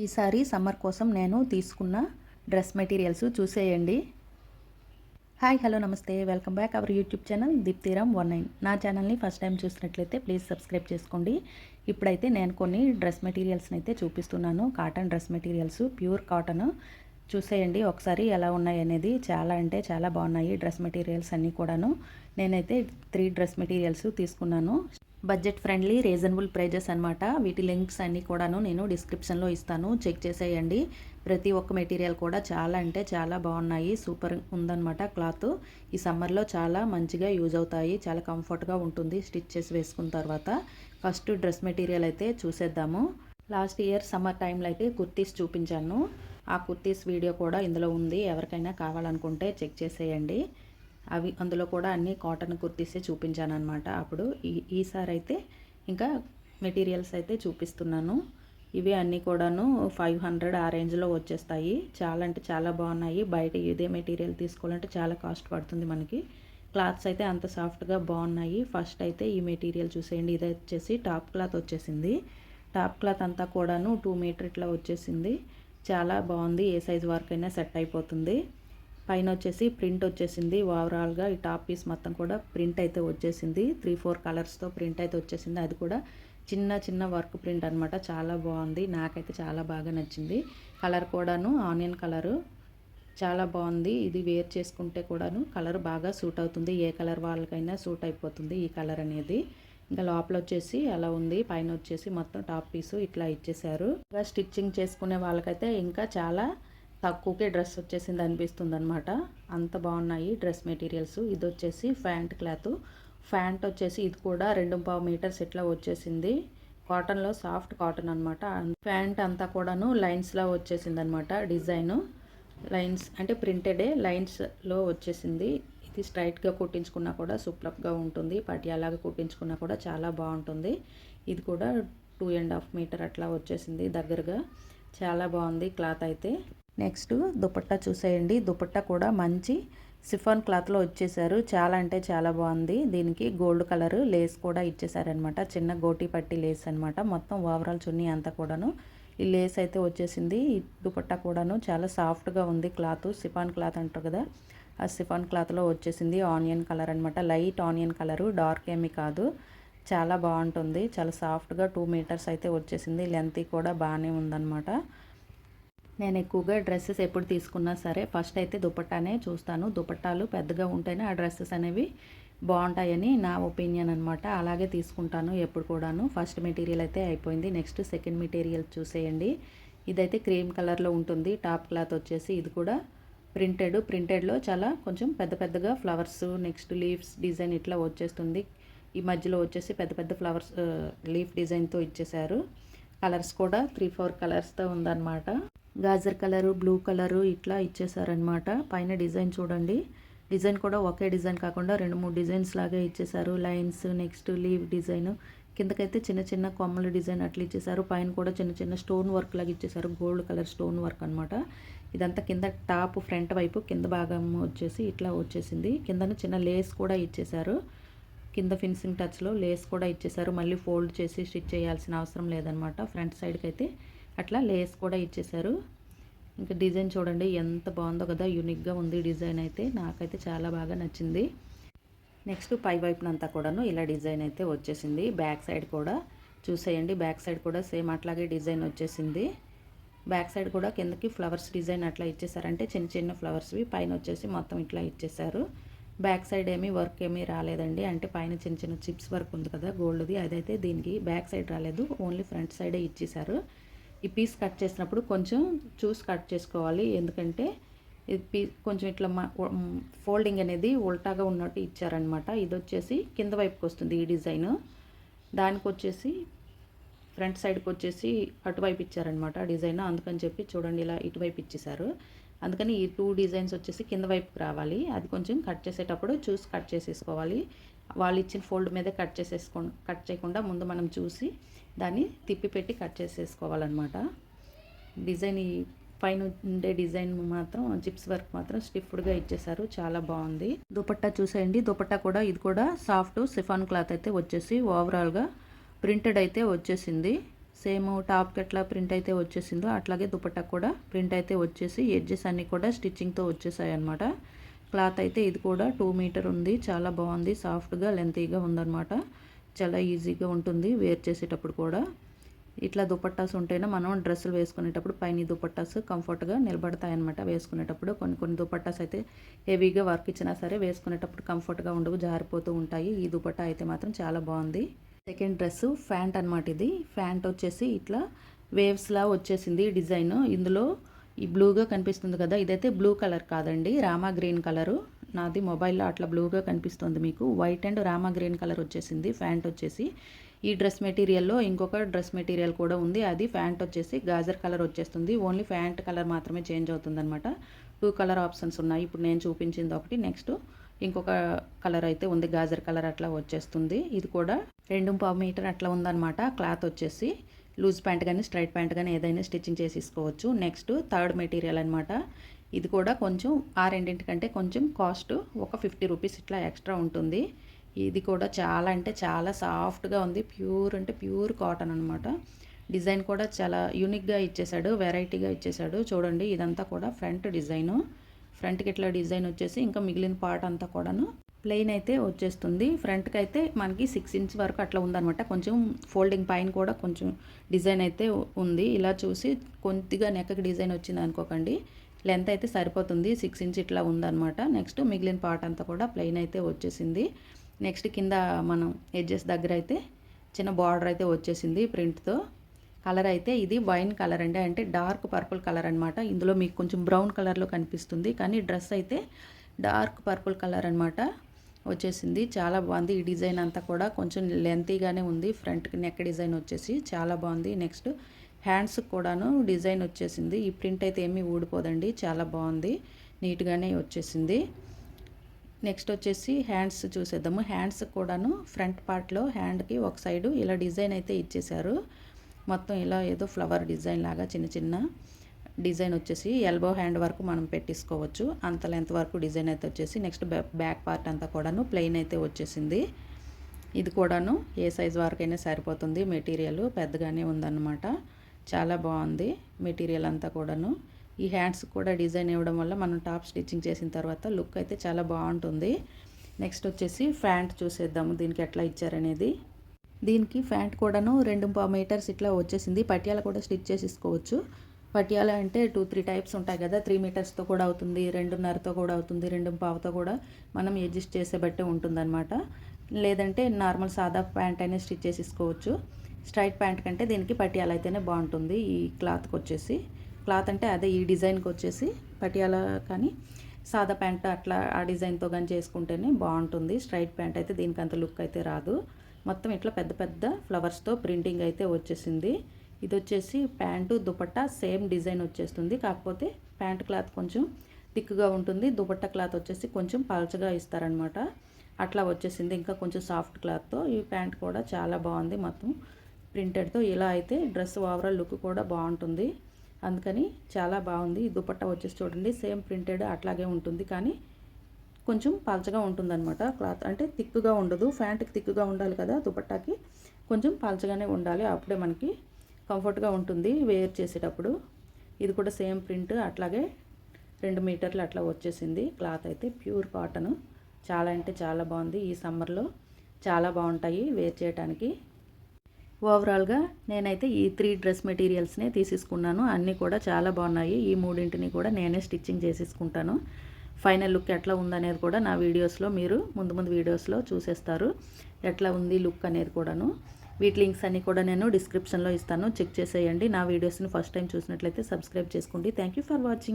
ఈసారి సమ్మర్ కోసం నేను తీసుకున్న డ్రెస్ మెటీరియల్స్ చూసేయండి. హాయ్ హలో నమస్తే, welcome back our YouTube channel Deepti Ram 19. నా ఛానల్ని ఫస్ట్ టైం చూసినట్లయితే ప్లీజ్ సబ్స్క్రైబ్ చేసుకోండి. ఇప్పుడైతే నేను కొన్ని డ్రెస్ మెటీరియల్స్ని అయితే చూపిస్తున్నాను. Cotton dress materials, pure cotton. చూసేయండి ఒకసారి ఎలా ఉన్నాయి అనేది. చాలా అంటే చాలా బాగున్నాయి డ్రెస్ మెటీరియల్స్ అన్నీ కూడాను. నేనైతే 3 డ్రెస్ మెటీరియల్స్ తీసుకున్నాను. బడ్జెట్ ఫ్రెండ్లీ రీజనబుల్ ప్రైజెస్ అనమాట. వీటి లింక్స్ అన్నీ కూడాను నేను డిస్క్రిప్షన్లో ఇస్తాను, చెక్ చేసేయండి. ప్రతి ఒక్క మెటీరియల్ కూడా చాలా అంటే చాలా బాగున్నాయి. సూపర్ ఉందన్నమాట క్లాత్. ఈ సమ్మర్లో చాలా మంచిగా యూజ్ అవుతాయి, చాలా కంఫర్ట్గా ఉంటుంది స్టిచ్ చేసి వేసుకున్న తర్వాత. ఫస్ట్ డ్రెస్ మెటీరియల్ అయితే చూసేద్దాము. లాస్ట్ ఇయర్ సమ్మర్ టైంలో అయితే కుర్తీస్ చూపించాను. ఆ కుర్తీస్ వీడియో కూడా ఇందులో ఉంది, ఎవరికైనా కావాలనుకుంటే చెక్ చేసేయండి. అందులో కూడా అన్ని కాటన్ కుర్తీసే చూపించాను అనమాట. అప్పుడు ఈసారి అయితే ఇంకా మెటీరియల్స్ అయితే చూపిస్తున్నాను. ఇవి అన్నీ కూడాను 500 ఆ రేంజ్లో వచ్చేస్తాయి. చాలా అంటే చాలా బాగున్నాయి. బయట ఇదే మెటీరియల్ తీసుకోవాలంటే చాలా కాస్ట్ పడుతుంది మనకి. క్లాత్స్ అయితే అంత సాఫ్ట్గా బాగున్నాయి. ఫస్ట్ అయితే ఈ మెటీరియల్ చూసేయండి. ఇది వచ్చేసి టాప్ క్లాత్ వచ్చేసింది. టాప్ క్లాత్ అంతా కూడాను 2 మీటర్ ఇట్లా వచ్చేసింది. చాలా బాగుంది. ఏ సైజు వరకైనా సెట్ అయిపోతుంది. పైన వచ్చేసి ప్రింట్ వచ్చేసింది. ఓవరాల్గా ఈ టాప్ పీస్ మొత్తం కూడా ప్రింట్ అయితే వచ్చేసింది. 3-4 కలర్స్తో ప్రింట్ అయితే వచ్చేసింది. అది కూడా చిన్న చిన్న వర్క్ ప్రింట్ అనమాట. చాలా బాగుంది, నాకైతే చాలా బాగా నచ్చింది. కలర్ కూడాను ఆనియన్ కలరు, చాలా బాగుంది. ఇది వేర్ చేసుకుంటే కూడాను కలర్ బాగా సూట్ అవుతుంది. ఏ కలర్ వాళ్ళకైనా సూట్ అయిపోతుంది ఈ కలర్ అనేది. ఇంకా లోపల వచ్చేసి అలా ఉంది. పైన వచ్చేసి మొత్తం టాప్ పీసు ఇట్లా ఇచ్చేసారు. ఇంకా స్టిచ్చింగ్ చేసుకునే వాళ్ళకైతే ఇంకా చాలా తక్కువకే డ్రెస్ వచ్చేసింది అనిపిస్తుంది అనమాట. అంత బాగున్నాయి డ్రెస్ మెటీరియల్స్. ఇది వచ్చేసి ప్యాంట్ క్లాత్. ప్యాంట్ వచ్చేసి ఇది కూడా 2.5 మీటర్స్ ఇట్లా వచ్చేసింది. కాటన్లో సాఫ్ట్ కాటన్ అనమాట. ప్యాంట్ అంతా కూడాను లైన్స్లో వచ్చేసింది అనమాట. డిజైన్ లైన్స్ అంటే ప్రింటెడే లైన్స్లో వచ్చేసింది. ఇది స్ట్రైట్గా కుట్టించుకున్నా కూడా సూపర్గా ఉంటుంది. పటియాలాగా కుట్టించుకున్నా కూడా చాలా బాగుంటుంది. ఇది కూడా 2.5 మీటర్ అట్లా వచ్చేసింది దగ్గరగా. చాలా బాగుంది క్లాత్ అయితే. నెక్స్ట్ దుపట్టా చూసేయండి. దుపట్టా కూడా మంచి సిఫాన్ క్లాత్లో వచ్చేసారు. చాలా అంటే చాలా బాగుంది. దీనికి గోల్డ్ కలర్ లేస్ కూడా ఇచ్చేసారనమాట. చిన్న గోటి పట్టి లేస్ అనమాట. మొత్తం ఓవరాల్ చున్నీ అంతా కూడాను ఈ లేస్ అయితే వచ్చేసింది. ఈ దుపట్టా కూడాను చాలా సాఫ్ట్గా ఉంది క్లాత్. సిఫాన్ క్లాత్ అంటారు కదా, ఆ సిఫాన్ క్లాత్లో వచ్చేసింది. ఆనియన్ కలర్ అనమాట. లైట్ ఆనియన్ కలరు, డార్క్ ఏమీ కాదు. చాలా బాగుంటుంది. చాలా సాఫ్ట్గా 2 మీటర్స్ అయితే వచ్చేసింది. లెంత్ కూడా బాగానే ఉందన్నమాట. నేను ఎక్కువగా డ్రెస్సెస్ ఎప్పుడు తీసుకున్నా సరే ఫస్ట్ అయితే దుపట్టానే చూస్తాను. దుపట్టాలు పెద్దగా ఉంటేనే ఆ డ్రెస్సెస్ అనేవి బాగుంటాయని నా ఒపీనియన్ అనమాట. అలాగే తీసుకుంటాను ఎప్పుడు కూడాను. ఫస్ట్ మెటీరియల్ అయితే అయిపోయింది. నెక్స్ట్ సెకండ్ మెటీరియల్ చూసేయండి. ఇదైతే క్రీమ్ కలర్లో ఉంటుంది. టాప్ క్లాత్ వచ్చేసి ఇది కూడా ప్రింటెడ్లో చాలా కొంచెం పెద్ద పెద్దగా ఫ్లవర్స్, నెక్స్ట్ లీవ్స్ డిజైన్ ఇట్లా వచ్చేస్తుంది. ఈ మధ్యలో వచ్చేసి పెద్ద పెద్ద ఫ్లవర్స్ లీఫ్ డిజైన్తో ఇచ్చేసారు. కలర్స్ కూడా 3-4 కలర్స్తో ఉందన్నమాట. గాజర్ కలరు, బ్లూ కలరు ఇట్లా ఇచ్చేసారనమాట. పైన డిజైన్ చూడండి. డిజైన్ కూడా ఒకే డిజైన్ కాకుండా 2-3 డిజైన్స్ లాగా ఇచ్చేసారు. లైన్స్, నెక్స్ట్ లీవ్ డిజైన్, కిందకైతే చిన్న చిన్న కొమ్మల డిజైన్ అట్లా ఇచ్చేసారు. పైన కూడా చిన్న చిన్న స్టోన్ వర్క్ లాగా ఇచ్చేసారు. గోల్డ్ కలర్ స్టోన్ వర్క్ అనమాట. ఇదంతా కింద టాప్ ఫ్రంట్ వైపు కింద భాగం వచ్చేసి ఇట్లా వచ్చేసింది. కిందన చిన్న లేస్ కూడా ఇచ్చేసారు. కింద ఫినిషింగ్ టచ్లో లేస్ కూడా ఇచ్చేసారు. మళ్ళీ ఫోల్డ్ చేసి స్టిచ్ చేయాల్సిన అవసరం లేదనమాట. ఫ్రంట్ సైడ్కి అయితే అట్లా లేస్ కూడా ఇచ్చేసారు. ఇంకా డిజైన్ చూడండి ఎంత బాగుందో కదా, యూనిక్గా ఉంది డిజైన్ అయితే. నాకైతే చాలా బాగా నచ్చింది. నెక్స్ట్ పై వైపునంతా కూడాను ఇలా డిజైన్ అయితే వచ్చేసింది. బ్యాక్ సైడ్ కూడా చూసేయండి. బ్యాక్ సైడ్ కూడా సేమ్ అట్లాగే డిజైన్ వచ్చేసింది. బ్యాక్ సైడ్ కూడా కిందకి ఫ్లవర్స్ డిజైన్ అట్లా ఇచ్చేసారంటే చిన్న చిన్న ఫ్లవర్స్వి. పైన వచ్చేసి మొత్తం ఇట్లా ఇచ్చేసారు. బ్యాక్ సైడ్ ఏమీ వర్క్ ఏమీ రాలేదండి. అంటే పైన చిన్న చిన్న చిప్స్ వర్క్ ఉంది కదా గోల్డ్ది, అదైతే దీనికి బ్యాక్ సైడ్ రాలేదు. ఓన్లీ ఫ్రంట్ సైడే ఇచ్చేసారు. ఈ పీస్ కట్ చేసినప్పుడు కొంచెం చూసి కట్ చేసుకోవాలి. ఎందుకంటే ఇది కొంచెం ఇట్లా ఫోల్డింగ్ అనేది ఉల్టాగా ఉన్నట్టు ఇచ్చారనమాట. ఇది వచ్చేసి కింద వైపుకి వస్తుంది ఈ డిజైన్. దానికి వచ్చేసి ఫ్రంట్ సైడ్కి వచ్చేసి అటువైపు ఇచ్చారనమాట డిజైన్. అందుకని చెప్పి చూడండి ఇలా ఇటువైపు ఇచ్చేసారు. అందుకని ఈ 2 డిజైన్స్ వచ్చేసి కింద వైపుకి రావాలి. అది కొంచెం కట్ చేసేటప్పుడు చూసి కట్ చేసేసుకోవాలి. వాళ్ళు ఇచ్చిన ఫోల్డ్ మీదే కట్ చేయకుండా ముందు మనం చూసి దాన్ని తిప్పి పెట్టి కట్ చేసేసుకోవాలన్నమాట. డిజైన్ ఈ పైన ఉండే డిజైన్ మాత్రం చిప్స్ వర్క్ మాత్రం స్టిఫ్డ్గా ఇచ్చేసారు. చాలా బాగుంది. దుపట్టా చూసేయండి. దుపట్టా కూడా ఇది కూడా సాఫ్ట్ సిఫాన్ క్లాత్ అయితే వచ్చేసి ఓవరాల్గా ప్రింటెడ్ అయితే వచ్చేసింది. సేమ్ టాప్కి ఎట్లా ప్రింట్ అయితే వచ్చేసిందో అట్లాగే దుపట్టా కూడా ప్రింట్ అయితే వచ్చేసి ఎడ్జెస్ అన్నీ కూడా స్టిచ్చింగ్తో వచ్చేసాయి అనమాట. క్లాత్ అయితే ఇది కూడా 2 మీటర్ ఉంది. చాలా బాగుంది, సాఫ్ట్గా లెంతీగా ఉందన్నమాట. చాలా ఈజీగా ఉంటుంది వేర్ చేసేటప్పుడు కూడా. ఇట్లా దుపట్టాస్ ఉంటేనే మనం డ్రెస్సులు వేసుకునేటప్పుడు పైన దుపట్టాస్ కంఫర్ట్గా నిలబడతాయన్నమాట వేసుకునేటప్పుడు. కొన్ని దుపట్టాస్ అయితే హెవీగా వర్క్ ఇచ్చినా సరే వేసుకునేటప్పుడు కంఫర్ట్గా ఉండవు, జారిపోతూ ఉంటాయి. ఈ దుపట్టా అయితే మాత్రం చాలా బాగుంది. సెకండ్ డ్రెస్ ఫ్యాంట్ అనమాట. ఇది ఫ్యాంట్ వచ్చేసి ఇట్లా వేవ్స్లా వచ్చేసింది డిజైన్. ఇందులో ఈ బ్లూగా కనిపిస్తుంది కదా, ఇదైతే బ్లూ కలర్ కాదండి, రామా గ్రీన్ కలరు. నాది మొబైల్లో అట్లా బ్లూగా కనిపిస్తుంది మీకు. White and Rama green colour వచ్చేసింది ఫ్యాంట్ వచ్చేసి. ఈ డ్రెస్ మెటీరియల్లో ఇంకొక డ్రెస్ మెటీరియల్ కూడా ఉంది, అది ఫ్యాంట్ వచ్చేసి గాజర్ కలర్ వచ్చేస్తుంది. ఓన్లీ ఫ్యాంట్ కలర్ మాత్రమే చేంజ్ అవుతుంది అనమాట. 2 కలర్ ఆప్షన్స్ ఉన్నాయి. ఇప్పుడు నేను చూపించింది ఒకటి, నెక్స్ట్ ఇంకొక కలర్ అయితే ఉంది, గాజర్ కలర్ అట్లా వచ్చేస్తుంది. ఇది కూడా 2.5 మీటర్ అట్లా ఉందన్నమాట. క్లాత్ వచ్చేసి లూజ్ ప్యాంట్ కానీ స్ట్రైట్ ప్యాంట్ కానీ ఏదైనా స్టిచ్చింగ్ చేసేసుకోవచ్చు. నెక్స్ట్ థర్డ్ మెటీరియల్ అనమాట. ఇది కూడా కొంచెం ఆ రెండింటికంటే కొంచెం కాస్ట్ ఒక 50 రూపీస్ ఇట్లా ఎక్స్ట్రా ఉంటుంది. ఇది కూడా చాలా అంటే చాలా సాఫ్ట్గా ఉంది, ప్యూర్ అంటే ప్యూర్ కాటన్ అనమాట. డిజైన్ కూడా చాలా యూనిక్గా ఇచ్చేసాడు, వెరైటీగా ఇచ్చేసాడు. చూడండి, ఇదంతా కూడా ఫ్రంట్ డిజైను. ఫ్రంట్కి ఇట్లా డిజైన్ వచ్చేసి ఇంకా మిగిలిన పార్ట్ అంతా కూడాను ప్లెయిన్ అయితే వచ్చేస్తుంది. ఫ్రంట్కి అయితే మనకి 6 ఇంచ్ వరకు అట్లా ఉందన్నమాట. కొంచెం ఫోల్డింగ్ పైన కూడా కొంచెం డిజైన్ అయితే ఉంది. ఇలా చూసి కొద్దిగా నెక్కకి డిజైన్ వచ్చింది అనుకోకండి, లెంత్ అయితే సరిపోతుంది. 6 ఇంచ్ ఇట్లా ఉందన్నమాట. నెక్స్ట్ మిగిలిన పార్ట్ అంతా కూడా ప్లెయిన్ అయితే వచ్చేసింది. నెక్స్ట్ కింద మనం ఎడ్జెస్ దగ్గర అయితే చిన్న బార్డర్ అయితే వచ్చేసింది ప్రింట్తో. కలర్ అయితే ఇది వైన్ కలర్ అండి, అంటే డార్క్ పర్పుల్ కలర్ అనమాట. ఇందులో మీకు కొంచెం బ్రౌన్ కలర్లో కనిపిస్తుంది, కానీ డ్రెస్ అయితే డార్క్ పర్పుల్ కలర్ అనమాట వచ్చేసింది. చాలా బాగుంది. ఈ డిజైన్ అంతా కూడా కొంచెం లెంతీగానే ఉంది. ఫ్రంట్కి నెక్ డిజైన్ వచ్చేసి చాలా బాగుంది. నెక్స్ట్ హ్యాండ్స్ కూడాను డిజైన్ వచ్చేసింది. ఈ ప్రింట్ అయితే ఏమీ ఊడిపోదండి, చాలా బాగుంది, నీట్గానే వచ్చేసింది. నెక్స్ట్ వచ్చేసి హ్యాండ్స్ చూసేద్దాము. హ్యాండ్స్ కూడాను ఫ్రంట్ పార్ట్లో హ్యాండ్కి ఒక సైడు ఇలా డిజైన్ అయితే ఇచ్చేశారు. మొత్తం ఇలా ఏదో ఫ్లవర్ డిజైన్ లాగా చిన్న చిన్న డిజైన్ వచ్చేసి ఎల్బో హ్యాండ్ వరకు మనం పెట్టేసుకోవచ్చు, అంత లెంత్ వరకు డిజైన్ అయితే వచ్చేసి. నెక్స్ట్ బ్యాక్ పార్ట్ అంతా కూడాను ప్లెయిన్ అయితే వచ్చేసింది. ఇది కూడాను ఏ సైజ్ వరకైనా సరిపోతుంది. మెటీరియల్ పెద్దగానే ఉందన్నమాట. చాలా బాగుంది మెటీరియల్ అంతా కూడాను. ఈ హ్యాండ్స్ కూడా డిజైన్ ఇవ్వడం వల్ల మనం టాప్ స్టిచ్చింగ్ చేసిన తర్వాత లుక్ అయితే చాలా బాగుంటుంది. నెక్స్ట్ వచ్చేసి ప్యాంట్ చూసేద్దాము, దీనికి ఎట్లా ఇచ్చారనేది. దీనికి ప్యాంట్ కూడాను 2.5 మీటర్స్ ఇట్లా వచ్చేసింది. పటియాల కూడా స్టిచ్ చేసేసుకోవచ్చు. పటియాల అంటే 2-3 టైప్స్ ఉంటాయి కదా, 3 మీటర్స్తో కూడా అవుతుంది, 2.5తో కూడా అవుతుంది, 2.5తో కూడా మనం అడ్జస్ట్ చేసే బట్టే ఉంటుందన్నమాట. లేదంటే నార్మల్ సాదా ప్యాంట్ అయినా స్టిచ్ చేసేసుకోవచ్చు. స్ట్రైట్ ప్యాంట్ కంటే దీనికి పటియాల అయితేనే బాగుంటుంది. ఈ క్లాత్కి వచ్చేసి, క్లాత్ అంటే అదే ఈ డిజైన్కి వచ్చేసి పటియాల కానీ సాదా ప్యాంట్ అట్లా ఆ డిజైన్తో కానీ చేసుకుంటేనే బాగుంటుంది. స్ట్రైట్ ప్యాంట్ అయితే దీనికి అంత లుక్ అయితే రాదు. మొత్తం ఇట్లా పెద్ద పెద్ద ఫ్లవర్స్తో ప్రింటింగ్ అయితే వచ్చేసింది. ఇది వచ్చేసి ప్యాంటు దుపట్టా సేమ్ డిజైన్ వచ్చేస్తుంది, కాకపోతే ప్యాంట్ క్లాత్ కొంచెం థిక్గా ఉంటుంది, దుపట్టా క్లాత్ వచ్చేసి కొంచెం పలచగా ఇస్తారనమాట. అట్లా వచ్చేసింది. ఇంకా కొంచెం సాఫ్ట్ క్లాత్తో ఈ ప్యాంట్ కూడా చాలా బాగుంది. మొత్తం ప్రింటెడ్తో ఇలా అయితే డ్రెస్ ఓవరాల్ లుక్ కూడా బాగుంటుంది. అందుకని చాలా బాగుంది. ఈ దుపట్టా వచ్చేసి చూడండి, సేమ్ ప్రింటెడ్ అట్లాగే ఉంటుంది, కానీ కొంచెం పలచగా ఉంటుందన్నమాట. క్లాత్ అంటే థిక్గా ఉండదు. ప్యాంట్కి థిక్గా ఉండాలి కదా, దుపట్టాకి కొంచెం పలచగానే ఉండాలి, అప్పుడే మనకి కంఫర్ట్గా ఉంటుంది వేర్ చేసేటప్పుడు. ఇది కూడా సేమ్ ప్రింట్ అట్లాగే 2 మీటర్లు అట్లా వచ్చేసింది. క్లాత్ అయితే ప్యూర్ కాటన్, చాలా అంటే చాలా బాగుంది. ఈ సమ్మర్లో చాలా బాగుంటాయి వేర్ చేయడానికి. ఓవరాల్గా నేనైతే ఈ 3 డ్రెస్ మెటీరియల్స్నే తీసేసుకున్నాను. అన్నీ కూడా చాలా బాగున్నాయి. ఈ 3ని కూడా నేనే స్టిచ్చింగ్ చేసేసుకుంటాను. ఫైనల్ లుక్ ఎట్లా ఉందనేది కూడా నా వీడియోస్లో మీరు ముందు వీడియోస్లో చూసేస్తారు, ఎట్లా ఉంది లుక్ అనేది కూడాను. వీటి లింక్స్ అన్నీ కూడా నేను డిస్క్రిప్షన్లో ఇస్తాను, చెక్ చేసేయండి. నా వీడియోస్ని ఫస్ట్ టైం చూసినట్లయితే సబ్స్క్రైబ్ చేసుకోండి. Thank you for watching.